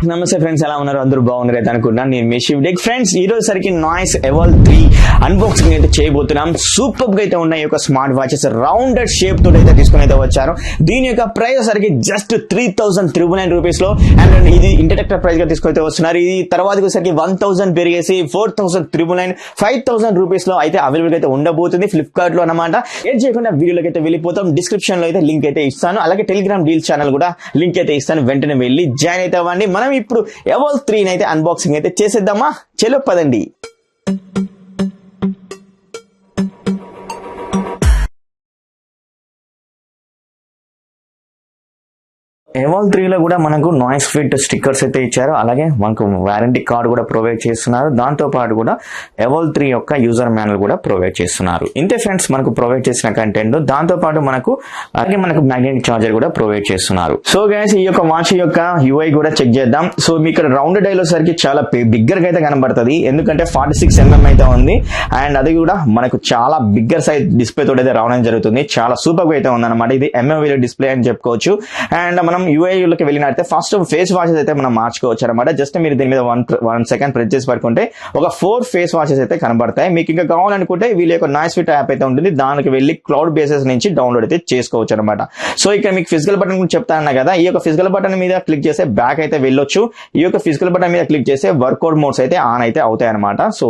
నమస్తే ఫ్రెండ్స్, ఎలా ఉన్నారు? అందరూ బాగున్నారు అయితే అనుకుంటున్నాను. నేను మీ శివ్టెక్. ఫ్రెండ్స్, ఈ రోజు సరికి నాయిస్ ఎవల్ 3 అన్బాక్సింగ్ అయితే చేయబోతున్నాం. సూపర్ గా అయితే ఉన్నాయి. ఒక స్మార్ట్ వాచెస్ రౌండెడ్ షేప్ తోటి అయితే తీసుకుని అయితే వచ్చారు. దీని యొక్క ప్రైస్ సరికి జస్ట్ 3,399 రూపీస్ లో, అండ్ ఇది ఇంటర్టెక్టర్ ప్రైస్ గా తీసుకొని వస్తున్నారు. ఇది తర్వాత వచ్చేసరికి 1,000 పెరిగేసి 4,399 5,000 రూపీస్ లో అయితే అవైలబుల్ అయితే ఉండబోతుంది ఫ్లిప్కార్ట్ లో అన్నమాట. ఏం చేయకుండా వీడియోలోకి అయితే వెళ్ళిపోతాం. డిస్క్రిప్షన్ లో అయితే లింక్ అయితే ఇస్తాను, అలాగే టెలిగ్రామ్ డీల్స్ ఛానల్ కూడా లింక్ అయితే ఇస్తాను. వెంటనే వెళ్ళి జాయిన్ అయితే అవ్వండి. మనం ఇప్పుడు ఎవల్ 3 అయితే అన్బాక్సింగ్ అయితే చేసేద్దామా? చలో పదండి. ఎవల్ 3 లో కూడా మనకు నాయిస్ ఫిట్ స్టిక్కర్స్ అయితే ఇచ్చారు, అలాగే మనకు వారంటీ కార్డు కూడా ప్రొవైడ్ చేస్తున్నారు. దాంతో పాటు కూడా ఎవల్ 3 యొక్క యూజర్ మాన్యువల్ కూడా ప్రొవైడ్ చేస్తున్నారు. ఇంతే ఫ్రెండ్స్ మనకు ప్రొవైడ్ చేసిన కంటెంట్. దాంతో పాటు మనకు మ్యాగ్నెటిక్ చార్జర్ కూడా ప్రొవైడ్ చేస్తున్నారు. సో గైస్, ఈ యొక్క వాచ్ యొక్క యూఐ కూడా చెక్ చేద్దాం. సో మీకు ఇక్కడ రౌండ్ డైలో సరికి చాలా బిగ్గర్ గా అయితే కనబడుతుంది, ఎందుకంటే 46 mm అయితే ఉంది. అండ్ అది కూడా మనకు చాలా బిగ్గర్ సైజ్ డిస్ప్లే తోటి అయితే రావడం జరుగుతుంది. చాలా సూపర్ గా అయితే ఉందన్నమాట. ఇది ఎంఎంవి డిస్ప్లే అని చెప్పుకోవచ్చు. అండ్ మనం యూఐలోకి వెళ్ళినట్టే ఫస్ట్ ఫేస్ వాచెస్ అయితే మనం మార్చుకోవచ్చు అనమాట. జస్ట్ మీరు దీని మీద 1 సెకండ్ ప్రెస్ చేసి పట్టుకుంటే ఒక 4 ఫేస్ వాచెస్ అయితే కనబడతాయి. మీకు ఇంకా కావాలనుకుంటే వీళ్ళ యొక్క నాయిస్ ఫిట్ యాప్ అయితే ఉంటుంది, దానికి వెళ్ళి క్లౌడ్ బేసెస్ నుంచి డౌన్లోడ్ అయితే చేసుకోవచ్చు అనమాట. సో ఇక్కడ మీకు ఫిజికల్ బటన్ గురించి చెప్తాను కదా, ఈ యొక్క ఫిజికల్ బటన్ మీద క్లిక్ చేస్తే బ్యాక్ అయితే వెళ్ళొచ్చు. ఈ యొక్క ఫిజికల్ బటన్ మీద క్లిక్ చేస్తే వర్కౌట్ మోడ్స్ అయితే ఆన్ అయితే అవుతాయి అనమాట. సో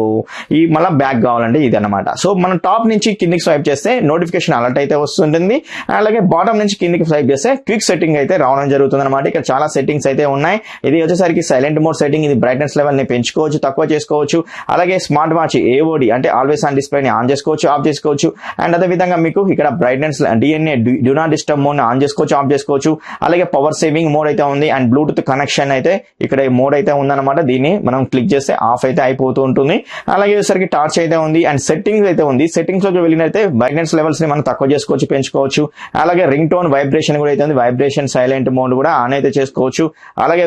ఈ మళ్ళీ బ్యాక్ కావాలంటే ఇది అనమాట. సో మనం టాప్ నుంచి కిందికి స్వైప్ చేస్తే నోటిఫికేషన్ అలర్ట్ అయితే వస్తుంటుంది. అలాగే బాటమ్ నుంచి కిందికి స్వైప్ చేస్తే క్విక్ సెట్టింగ్ అయితే రావడం జరుగుతుంది అనమాట. ఇక్కడ చాలా సెట్టింగ్స్ అయితే ఉన్నాయి. ఇది వచ్చేసరికి సైలెంట్ మోడ్ సెట్టింగ్. ఇది బ్రైట్నెస్ లెవెల్ ని పెంచుకోవచ్చు, తక్కువ చేసుకోవచ్చు. అలాగే స్మార్ట్ వాచ్ ఏఓడి అంటే ఆల్వేస్ ఆన్ డిస్ప్లే ని ఆన్ చేసుకోవచ్చు, ఆఫ్ చేసుకోవచ్చు. అండ్ అదే విధంగా మీకు ఇక్కడ brightness DNA do not disturb mode on చేసుకోవచ్చు, ఆఫ్ చేసుకోవచ్చు. అలాగే పవర్ సేవింగ్ మోడ్ అయితే ఉంది. అండ్ బ్లూటూత్ కనెక్షన్ అయితే ఇక్కడ మోడ్ అయితే ఉందన్నమాట. దీన్ని మనం క్లిక్ చేస్తే ఆఫ్ అయితే అయిపోతూ ఉంటుంది. అలాగే వచ్చేసరికి టార్చ్ అయితే ఉంది. అండ్ సెట్టింగ్స్ అయితే ఉంది. సెట్టింగ్స్ లోకి వెళ్ళినైతే బ్రైట్నెస్ లెవెల్స్ ని మనం తక్కువ చేసుకోవచ్చు, పెంచుకోవచ్చు. అలాగే రింగ్ టోన్ వైబ్రేషన్ కూడా అయితే ఉంది. వైబ్రేషన్ సైలెంట్ మోడ్ కూడా ఆన్ అయితే చేసుకోవచ్చు. అలాగే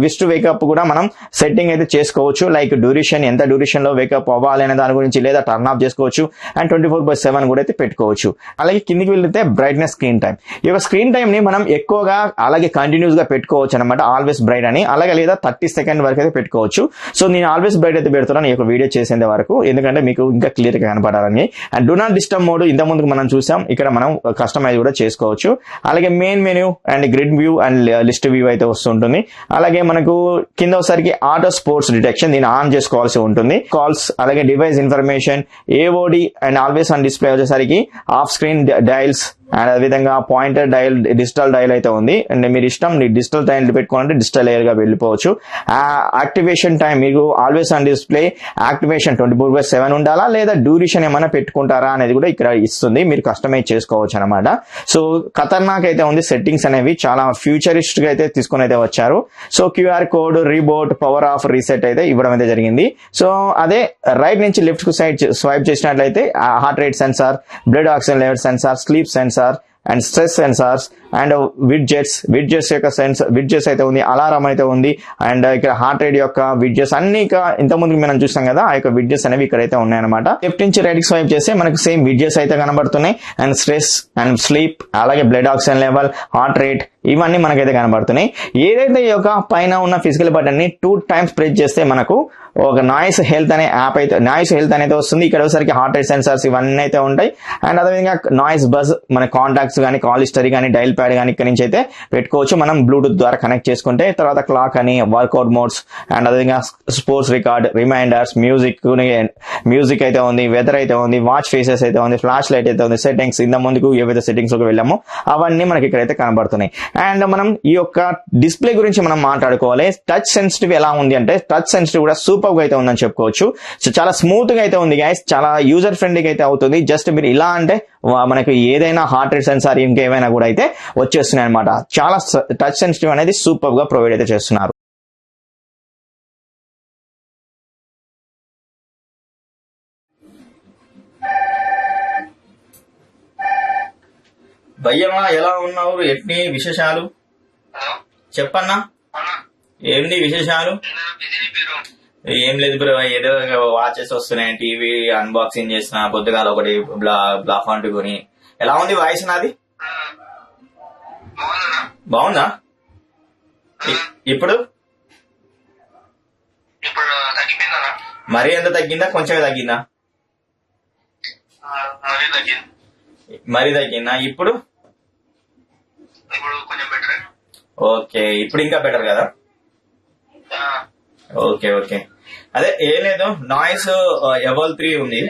రిస్ట్ వేకప్ కూడా మనం సెట్టింగ్ అయితే చేసుకోవచ్చు. లైక్ డ్యూరేషన్, ఎంత డ్యూరేషన్ లో వేకప్ అవ్వాలి అనే దాని గురించి, లేదా టర్న్ ఆఫ్ చేసుకోవచ్చు. అండ్ 24/7 కూడా అయితే పెట్టుకోవచ్చు. అలాగే కిందికి వెళ్తే బ్రైట్నెస్ స్క్రీన్ టైం. ఈ యొక్క స్క్రీన్ టైం ని మనం ఎక్కువగా అలాగే కంటిన్యూస్ గా పెట్టుకోవచ్చు అనమాట, ఆల్వేస్ బ్రైట్ అని. అలాగే లేదా 30 సెకండ్ వరకు అయితే పెట్టుకోవచ్చు. సో నేను ఆల్వేస్ బ్రైట్ అయితే పెడుతున్నాను ఈ యొక్క వీడియో చేసేంత వరకు, ఎందుకంటే మీకు ఇంకా క్లియర్ గా కనపడాలని. And do not disturb mode ఇంత ముందుకు మనం చూసాం, ఇక్కడ మనం కస్టమైజ్ కూడా చేసుకోవచ్చు. అలాగే main menu and grid view and list view అయితే వస్తుంటుంది. అలాగే మనకు కింద ఒకసారికి ఆటో స్పోర్ట్స్ డిటెక్షన్, దీన్ని ఆన్ చేసుకోవాల్సి ఉంటుంది. కాల్స్, అలాగే device information, AOD and always on display వచ్చేసరికి ఆఫ్ స్క్రీన్ డైల్స్, అండ్ అదేవిధంగా పాయింటర్ డైల్, డిజిటల్ డైల్ అయితే ఉంది. అండ్ మీరు ఇష్టం డిజిటల్ డైల్ పెట్టుకోవాలంటే డిజిటల్ లేయర్ గా వెళ్ళిపోవచ్చు. యాక్టివేషన్ టైం మీకు ఆల్వేస్ ఆన్ డిస్ప్లే యాక్టివేషన్ 24/7 ఉండాలా, లేదా డ్యూరేషన్ ఏమైనా పెట్టుకుంటారా అనేది కూడా ఇక్కడ ఇస్తుంది. మీరు కస్టమైజ్ చేసుకోవచ్చు అనమాట. సో ఖతర్నాక్ అయితే ఉంది. సెట్టింగ్స్ అనేవి చాలా ఫ్యూచరిస్ట్ గా అయితే తీసుకొని అయితే వచ్చారు. So QR code, reboot, power off, reset అయితే ఇవ్వడం అయితే జరిగింది. సో అదే రైట్ నుంచి లెఫ్ట్ కు సైడ్ స్వైప్ చేసినట్లయితే heart rate sensor, blood oxygen level sensor, sleep sensor and stress sensors and widgets యొక్క విడ్జెట్స్ అయితే ఉంది. అలారం అయితే ఉంది. అండ్ ఇక్కడ హార్ట్ రేట్ యొక్క విడ్జెట్స్ అన్ని ఇంతకుముందు మనం చూస్తాం కదా, ఆ యొక్క విడ్జెట్స్ అనేవి ఇక్కడైతే ఉన్నాయన్నమాట. లెఫ్ట్ నుంచి రైట్ కి స్వైప్ చేస్తే మనకు సేమ్ విడ్జెట్స్ అయితే కనబడుతున్నాయి. అండ్ స్ట్రెస్ అండ్ స్లీప్, అలాగే blood oxygen level, heart rate, ఇవన్నీ మనకైతే కనబడుతున్నాయి. ఏదైతే ఈ యొక్క పైన ఉన్న ఫిజికల్ బటన్ ని 2 times ప్రెస్ చేస్తే మనకు ఒక నాయిస్ హెల్త్ అనే యాప్ అయితే, నాయిస్ హెల్త్ అనేది వస్తుంది. ఇక్కడ వచ్చేసరికి హార్ట్ రేట్ సెన్సార్స్ ఇవన్నీ అయితే ఉంటాయి. అండ్ అదేవిధంగా నాయిస్ బజ్, మన కాంటాక్ట్స్ కానీ, కాల్ హిస్టరీ కానీ, డైల్ ప్యాడ్ కానీ ఇక్కడ నుంచి అయితే పెట్టుకోవచ్చు. మనం బ్లూటూత్ ద్వారా కనెక్ట్ చేసుకుంటే తర్వాత క్లాక్ అని, వర్కౌట్ మోడ్స్, అండ్ అదేవిధంగా స్పోర్ట్స్ రికార్డ్, రిమైండర్స్, మ్యూజిక్ అయితే ఉంది, వెదర్ అయితే ఉంది, వాచ్ ఫేసెస్ అయితే ఉంది, ఫ్లాష్ లైట్ అయితే ఉంది, సెట్టింగ్స్ ఇంత ముందుకు ఏవైతే సెట్టింగ్స్ లోకి వెళ్ళామో అవన్నీ మనకి ఇక్కడైతే కనబడుతున్నాయి. అండ్ మనం ఈ యొక్క డిస్ప్లే గురించి మనం మాట్లాడుకోవాలి. టచ్ సెన్సిటివ్ ఎలా ఉంది అంటే, టచ్ సెన్సిటివ్ కూడా సూపర్ గా అయితే ఉందని చెప్పుకోవచ్చు. సో చాలా స్మూత్ గా అయితే ఉంది గైస్, చాలా యూజర్ ఫ్రెండ్లీగా అయితే అవుతుంది. జస్ట్ మీరు ఇలా అంటే మనకు ఏదైనా హార్ట్ రేట్ సెన్సార్ ఇంకేమైనా కూడా అయితే వచ్చేస్తున్నాయి అనమాట. చాలా టచ్ సెన్సిటివ్ అనేది సూపర్ గా ప్రొవైడ్ అయితే చేస్తున్నారు. భయ్యమా, ఎలా ఉన్నావు? ఎట్ని విశేషాలు చెప్పన్నా? ఏంటి విశేషాలు? ఏం లేదు బ్రో, ఏదో వాచెస్ వస్తున్నాయి, టీవీ అన్బాక్సింగ్ చేసిన, పొద్దుగాల ఒకటి బ్లాక్ అంటుకొని. ఎలా ఉంది వాయిస్ నాది? బాగుందా ఇప్పుడు? మరీ ఎంత తగ్గిందా, కొంచెం తగ్గిందా? మరీ తగ్గిందా? ఇప్పుడు కొంచెం బెటర్. ఓకే, ఇప్పుడు ఇంకా బెటర్ కదా? Okay okay. అదే ఏం లేదు, నాయిస్ ఎవల్ 3 ఉంది,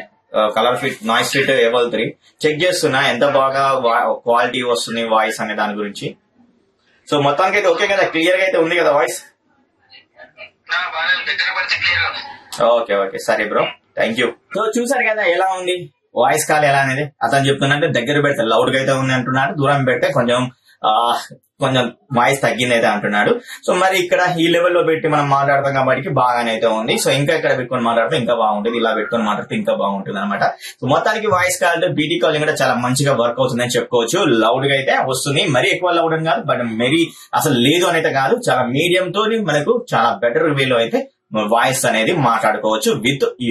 colour fit noise fit eval 3 check చేస్తున్నా ఎంత బాగా క్వాలిటీ వస్తుంది వాయిస్ అనే దాని గురించి. సో మొత్తానికి అయితే ఓకే కదా, క్లియర్ గా అయితే ఉంది కదా వాయిస్? ఓకే ఓకే, సరే బ్రో, థ్యాంక్ యూ. సో చూసారు కదా ఎలా ఉంది వాయిస్ కాల్ ఎలా అనేది. అతను చెప్తున్నట్టు దగ్గర పెడితే లౌడ్ గా అయితే ఉంది అంటున్నాడు, దూరం పెడితే కొంచెం వాయిస్ తగ్గింది అయితే అంటున్నాడు. సో మరి ఇక్కడ ఈ లెవెల్లో పెట్టి మనం మాట్లాడతాం కాబట్టి బాగానే అయితే ఉంది. సో ఇంకా ఇక్కడ పెట్టుకొని మాట్లాడితే ఇంకా బాగుంటుంది, ఇలా పెట్టుకొని మాట్లాడితే ఇంకా బాగుంటుంది అనమాట. సో మొత్తానికి వాయిస్ కాల్ బీటీ కాలింగ్ కూడా చాలా మంచిగా వర్క్ అవుతుందని చెప్పుకోవచ్చు. లౌడ్ గా అయితే వస్తుంది, మరీ ఎక్కువ లౌడ్ అని కాదు, బట్ మరీ అసలు లేదు అని అయితే కాదు, చాలా మీడియం తో మనకు చాలా బెటర్ వేలో అయితే వాయిస్ అనేది మాట్లాడుకోవచ్చు విత్ ఈ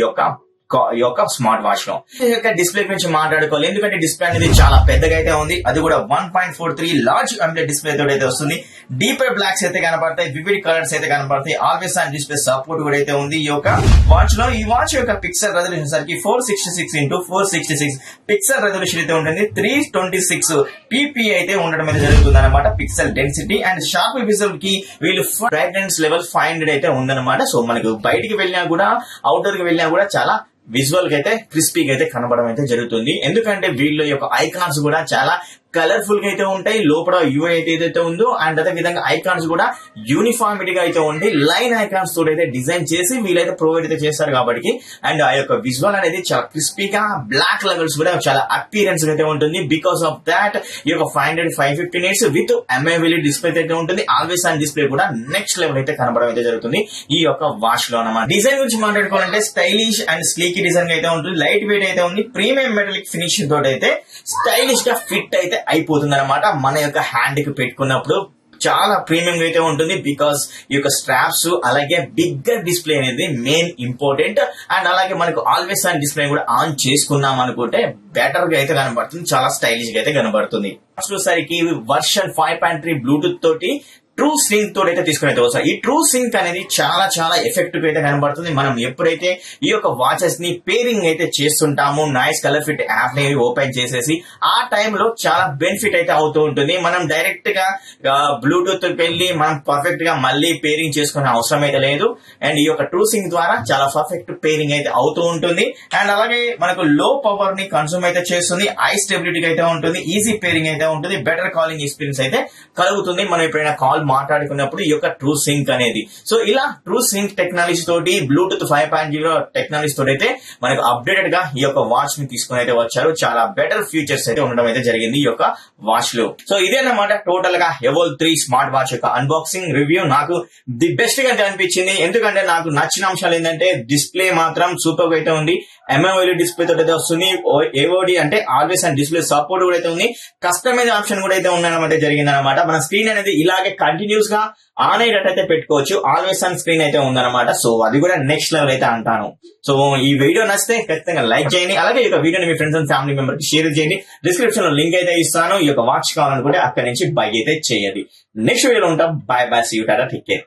యొక్క స్మార్ట్ వాచ్ లో. ఈ యొక్క డిస్ప్లే గురించి మాట్లాడుకోవాలి, ఎందుకంటే డిస్ప్లే అనేది చాలా పెద్దగా అయితే ఉంది. అది కూడా 1.43 లార్జ్ AMOLED డిస్ప్లే తోటి అయితే వస్తుంది. డీపర్ బ్లాక్స్ అయితే కనపడతాయి, వివిడ్ కలర్స్ అయితే కనపడతాయి, ఆల్వేస్ ఆన్ డిస్ప్లే సపోర్ట్ కూడా అయితే ఉంది ఈ యొక్క వాచ్ లో. ఈ వాచ్ యొక్క పిక్సెల్ రెజల్యూషన్ సరికి 466x466 పిక్సెల్ రెజల్యూషన్ అయితే ఉంటుంది. 326 ppi అయితే ఉండడం అయితే జరుగుతుంది అనమాట. Pixel density and sharp visual కి వీళ్ళు బ్రైట్నెస్ లెవెల్ 500 అయితే ఉందన్నమాట. సో మనకు బయటికి వెళ్ళినా కూడా, అవుట్డోర్ కి వెళ్ళినా కూడా చాలా విజువల్ గా అయితే క్రిస్పీగా అయితే కనబడడం అయితే జరుగుతుంది. ఎందుకంటే వీళ్ళ యొక్క ఐకాన్స్ కూడా చాలా కలర్ఫుల్ గా అయితే ఉంటాయి. లోపల యూఐ అయితే ఏదైతే ఉందో అండ్ అదే విధంగా ఐకాన్స్ కూడా యూనిఫార్మిటీగా అయితే ఉండి లైన్ ఐకాన్స్ తోటి అయితే డిజైన్ చేసి వీళ్ళైతే ప్రొవైడ్ అయితే చేస్తారు కాబట్టి, అండ్ ఆ యొక్క విజువల్ అనేది చాలా క్రిస్పీగా, బ్లాక్ లెవెల్స్ కూడా చాలా అపీరెన్స్ అయితే ఉంటుంది. బికాస్ ఆఫ్ దాట్ ఈ యొక్క 500/550 nits విత్ MOLED డిస్ప్లే అయితే ఉంటుంది. ఆల్వేస్ ఆన్ డిస్ప్లే కూడా నెక్స్ట్ లెవెల్ అయితే కనబడడం అయితే జరుగుతుంది ఈ యొక్క వాచ్ లో అన్నమాట. డిజైన్ గురించి మాట్లాడుకోవాలంటే స్టైలిష్ అండ్ స్లీకీ డిజైన్ అయితే ఉంటుంది, లైట్ వెయిట్ అయితే ఉంది, ప్రీమియం మెటాలిక్ ఫినిషింగ్ తోటి అయితే స్టైలిష్ గా ఫిట్ అయితే అయిపోతుంది అనమాట. మన యొక్క హ్యాండ్ కి పెట్టుకున్నప్పుడు చాలా ప్రీమియం అయితే ఉంటుంది. బికాస్ ఈ యొక్క స్ట్రాప్స్ అలాగే బిగ్గర్ డిస్ప్లే అనేది మెయిన్ ఇంపార్టెంట్. అండ్ అలాగే మనకు ఆల్వేస్ ఆన్ డిస్ప్లే కూడా ఆన్ చేసుకున్నాం అనుకుంటే బెటర్ గా అయితే కనబడుతుంది, చాలా స్టైలిష్ గా అయితే కనబడుతుంది. సరికి వర్షన్ 5.3 బ్లూటూత్ తోటి ట్రూ సింక్ తోటి అయితే తీసుకుని అయితే వస్తారు. ఈ ట్రూ సింక్ అనేది చాలా చాలా ఎఫెక్టివ్ అయితే కనబడుతుంది. మనం ఎప్పుడైతే ఈ యొక్క వాచెస్ ని పేరింగ్ అయితే చేస్తుంటామో నాయిస్ కలర్ ఫిట్ యాప్ ని ఓపెన్ చేసేసి ఆ టైంలో చాలా బెనిఫిట్ అయితే అవుతూ ఉంటుంది. మనం డైరెక్ట్ గా బ్లూటూత్ వెళ్ళి మనం పర్ఫెక్ట్ గా మళ్ళీ పేరింగ్ చేసుకునే అవసరం అయితే లేదు. అండ్ ఈ యొక్క ట్రూ సింక్ ద్వారా చాలా పర్ఫెక్ట్ పేరింగ్ అయితే అవుతూ ఉంటుంది. అండ్ అలాగే మనకు లో పవర్ ని కన్సూమ్ అయితే చేస్తుంది, ఐ స్టెబిలిటీ అయితే ఉంటుంది, ఈజీ పేరింగ్ అయితే ఉంటుంది, బెటర్ కాలింగ్ ఎక్స్పీరియన్స్ అయితే కలుగుతుంది మనం ఎప్పుడైనా కాల్ మాట్లాడుకున్నప్పుడు ఈ యొక్క ట్రూ సింక్ అనేది. సో ఇలా ట్రూ సింక్ టెక్నాలజీ తోటి బ్లూటూత్ 5.0 టెక్నాలజీ తోటి అయితే మనకు అప్డేటెడ్ గా ఈ యొక్క వాచ్ ని తీసుకుని అయితే వచ్చారు. చాలా బెటర్ ఫీచర్స్ అయితే ఉండడం అయితే జరిగింది ఈ యొక్క వాచ్ లో. సో ఇదేనమాట టోటల్ గా ఎవల్ 3 స్మార్ట్ వాచ్ యొక్క అన్బాక్సింగ్ రివ్యూ. నాకు ది బెస్ట్ గా అనిపించింది, ఎందుకంటే నాకు నచ్చిన అంశాలు ఏంటంటే డిస్ప్లే మాత్రం సూపర్ గా అయితే ఉంది, MOLED డిస్ప్లే తోటి అయితే వస్తుంది, AOD అంటే ఆల్వేస్ అండ్ డిస్ప్లే సపోర్ట్ కూడా అయితే ఉంది, కస్టమైజ్ ఆప్షన్ కూడా అయితే ఉండడం జరిగింది అనమాట. మన స్క్రీన్ అనేది ఇలాగే కంటిన్యూస్ గా ఆన్ అయ్యేటట్టు పెట్టుకోవచ్చు, ఆల్వేస్ ఆన్ స్క్రీన్ అయితే ఉందన్నమాట. సో అది కూడా నెక్స్ట్ లెవెల్ అయితే అంటాను. సో ఈ వీడియో నచ్చితే ఖచ్చితంగా లైక్ చేయండి, అలాగే ఈ యొక్క వీడియోని మీ ఫ్రెండ్స్ అండ్ ఫ్యామిలీ మెంబర్ కి షేర్ చేయండి. డిస్క్రిప్షన్ లో లింక్ అయితే ఇస్తాను, ఈ యొక్క వాచ్ కావాలనుకుంటే అక్కడి నుంచి బై అయితే చేయండి. నెక్స్ట్ వీడియోలో ఉంటాం. Bye bye, see you, tata, take care.